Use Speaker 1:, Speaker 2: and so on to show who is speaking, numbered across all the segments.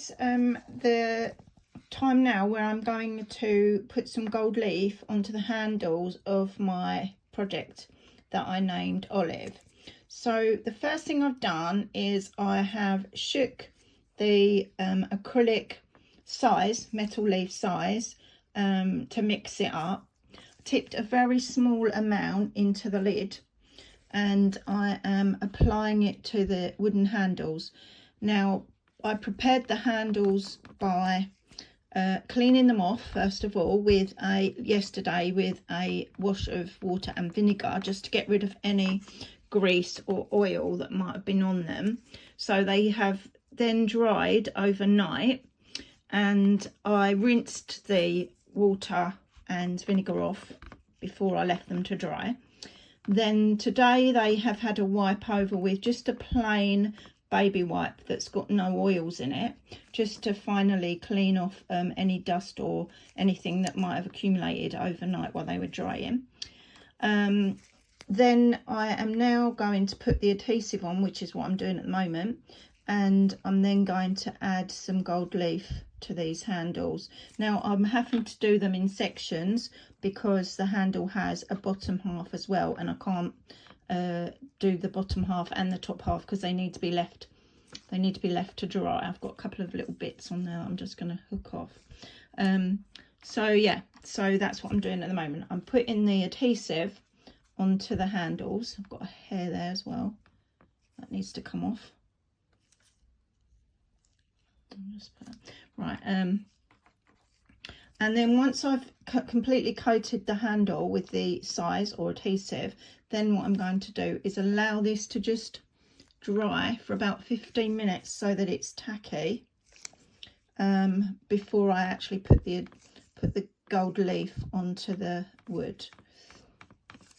Speaker 1: it's the time now where I'm going to put some gold leaf onto the handles of my project that I named Olive. So the first thing I've done is I have shook the acrylic size, metal leaf size, to mix it up. Tipped a very small amount into the lid, and I am applying it to the wooden handles. Now, I prepared the handles by cleaning them off first of all yesterday with a wash of water and vinegar, just to get rid of any grease or oil that might have been on them. So they have then dried overnight, and I rinsed the water and vinegar off before I left them to dry. Then today they have had a wipe over with just a plain baby wipe that's got no oils in it, just to finally clean off any dust or anything that might have accumulated overnight while they were drying. Then I am now going to put the adhesive on, which is what I'm doing at the moment, and I'm then going to add some gold leaf to these handles. Now I'm having to do them in sections because the handle has a bottom half as well, and I can't do the bottom half and the top half because they need to be left to dry. I've got a couple of little bits on there I'm just going to hook off. So yeah, so that's what I'm doing at the moment. I'm putting the adhesive onto the handles. I've got a hair there as well that needs to come off. Right, and then once I've completely coated the handle with the size or adhesive, then what I'm going to do is allow this to just dry for about 15 minutes so that it's tacky, before I actually put the gold leaf onto the wood.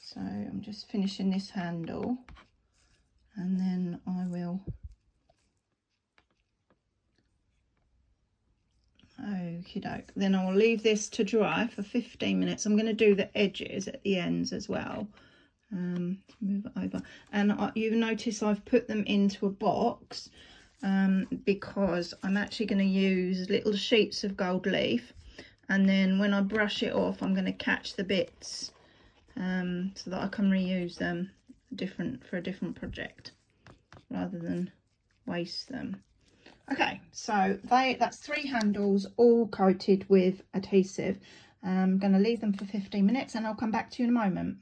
Speaker 1: So I'm just finishing this handle, and then I will okie doke. Then I will leave this to dry for 15 minutes. I'm going to do the edges at the ends as well. Move it over, and you notice I've put them into a box because I'm actually going to use little sheets of gold leaf, and then when I brush it off I'm going to catch the bits so that I can reuse them for a different project rather than waste them. Okay, so that's 3 handles all coated with adhesive. I'm going to leave them for 15 minutes and I'll come back to you in a moment.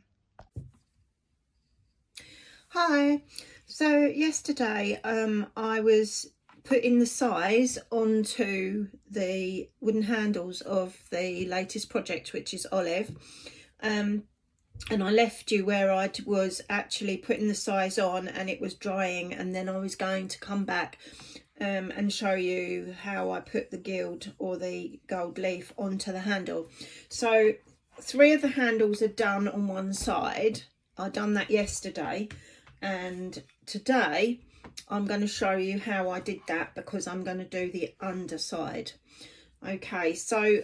Speaker 1: Hi, so yesterday I was putting the size onto the wooden handles of the latest project, which is Olive, and I left you where I was actually putting the size on and it was drying, and then I was going to come back and show you how I put the gild or the gold leaf onto the handle. So 3 of the handles are done on one side. I done that yesterday, and today I'm going to show you how I did that because I'm going to do the underside. Okay, so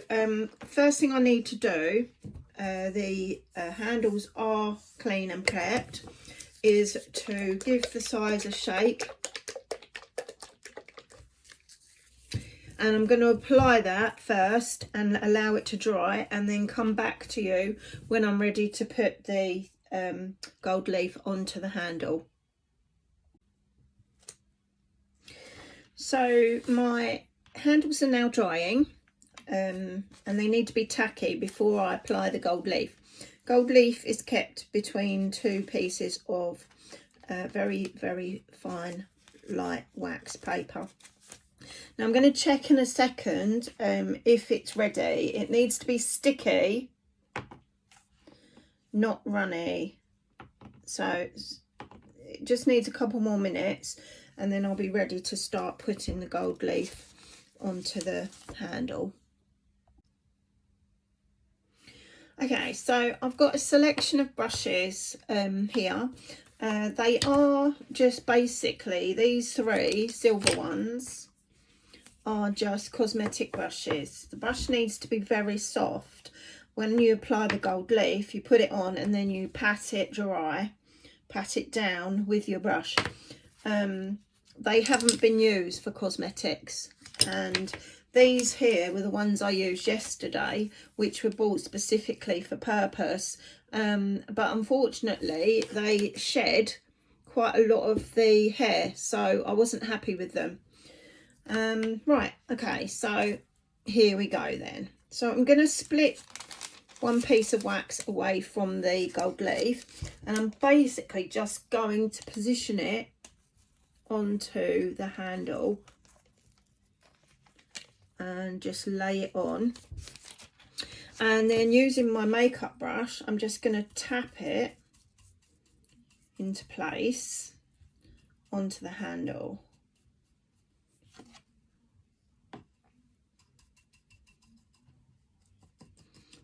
Speaker 1: first thing I need to do, the handles are clean and prepped, is to give the size a shake. And I'm going to apply that first and allow it to dry, and then come back to you when I'm ready to put the gold leaf onto the handle. So my handles are now drying, and they need to be tacky before I apply the gold leaf. Gold leaf is kept between 2 pieces of very, very fine light wax paper. Now I'm going to check in a second if it's ready. It needs to be sticky, not runny. So it just needs a couple more minutes, and then I'll be ready to start putting the gold leaf onto the handle. Okay, so I've got a selection of brushes here. They are just basically, these 3 silver ones are just cosmetic brushes. The brush needs to be very soft. When you apply the gold leaf, you put it on and then you pat it dry, pat it down with your brush. they haven't been used for cosmetics, and these here were the ones I used yesterday, which were bought specifically for purpose, but unfortunately they shed quite a lot of the hair, so I wasn't happy with them. Right, okay, so here we go then. So I'm going to split one piece of wax away from the gold leaf, and I'm basically just going to position it onto the handle and just lay it on, and then using my makeup brush I'm just going to tap it into place onto the handle.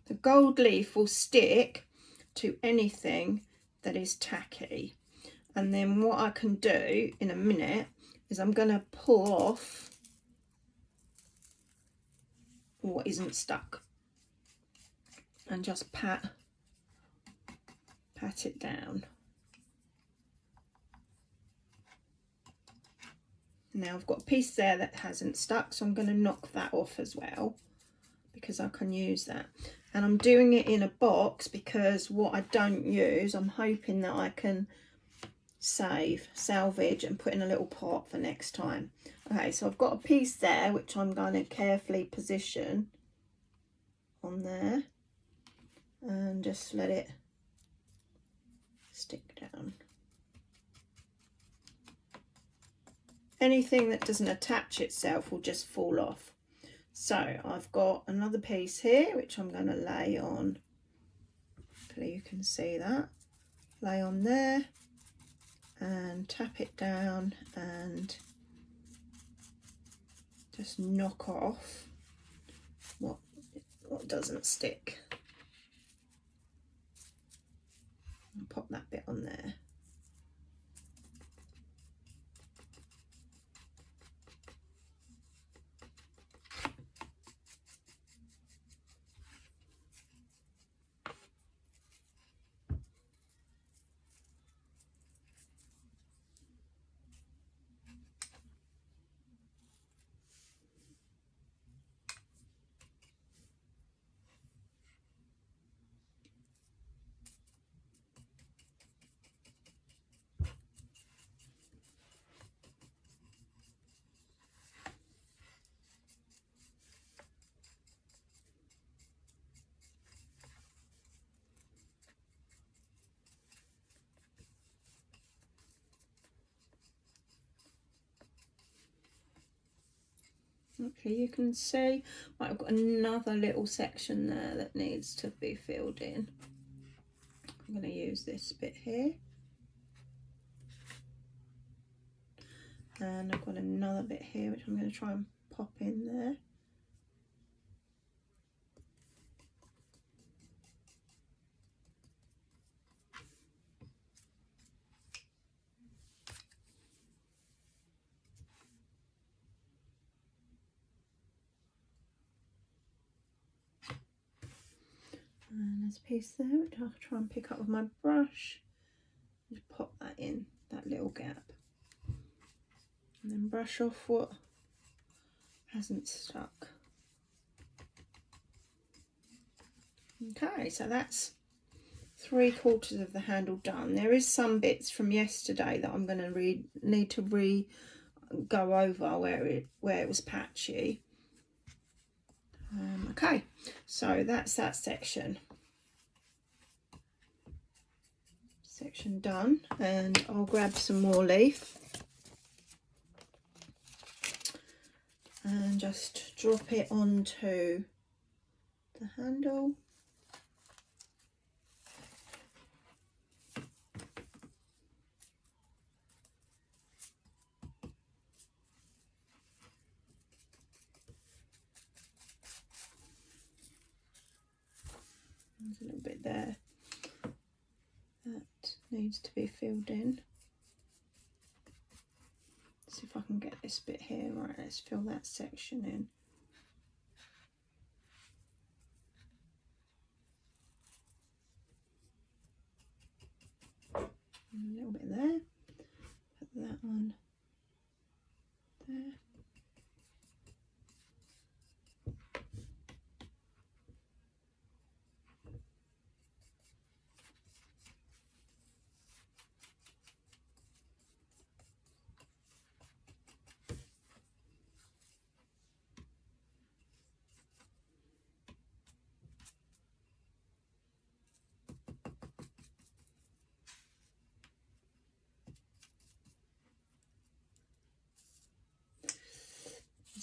Speaker 1: The gold leaf will stick to anything that is tacky, and then what I can do in a minute is I'm going to pull off what isn't stuck and just pat it down. Now I've got a piece there that hasn't stuck, so I'm going to knock that off as well because I can use that. And I'm doing it in a box because what I don't use, I'm hoping that I can salvage and put in a little pot for next time. Okay, so I've got a piece there which I'm going to carefully position on there and just let it stick down. Anything that doesn't attach itself will just fall off. So I've got another piece here which I'm going to lay on. Hopefully you can see that. Lay on there and tap it down and just knock off what doesn't stick. I'll pop that bit on there. Okay, you can see I've got another little section there that needs to be filled in. I'm going to use this bit here, and I've got another bit here which I'm going to try and pop in there. And there's a piece there which I'll try and pick up with my brush. Just pop that in that little gap, and then brush off what hasn't stuck. Okay, so that's 3/4 of the handle done. There is some bits from yesterday that I'm going to need to go over where it was patchy. Okay, so that's that section done, and I'll grab some more leaf and just drop it onto the handle. There's a little bit there that needs to be filled in. Let's see if I can get this bit here. Right, let's fill that section in. And a little bit there. Put that on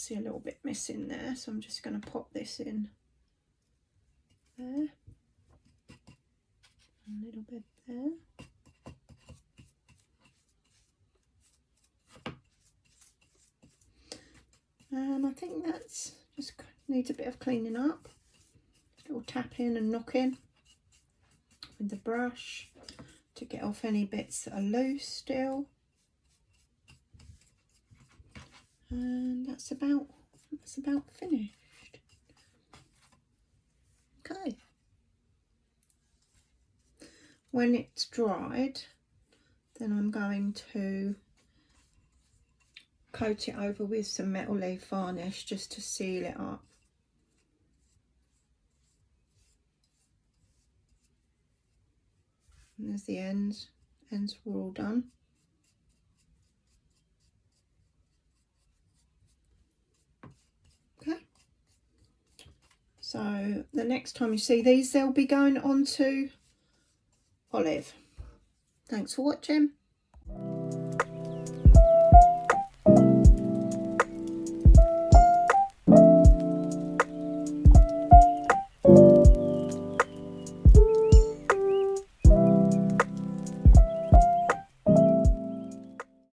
Speaker 1: see a little bit missing there, so I'm just going to pop this in there, a little bit there. And I think that's just needs a bit of cleaning up. Just a little tapping and knocking with the brush to get off any bits that are loose still. And that's about finished. Okay. When it's dried, then I'm going to coat it over with some metal leaf varnish just to seal it up. And there's the ends were all done. Okay, so the next time you see these, they'll be going on to Olive. Thanks for watching.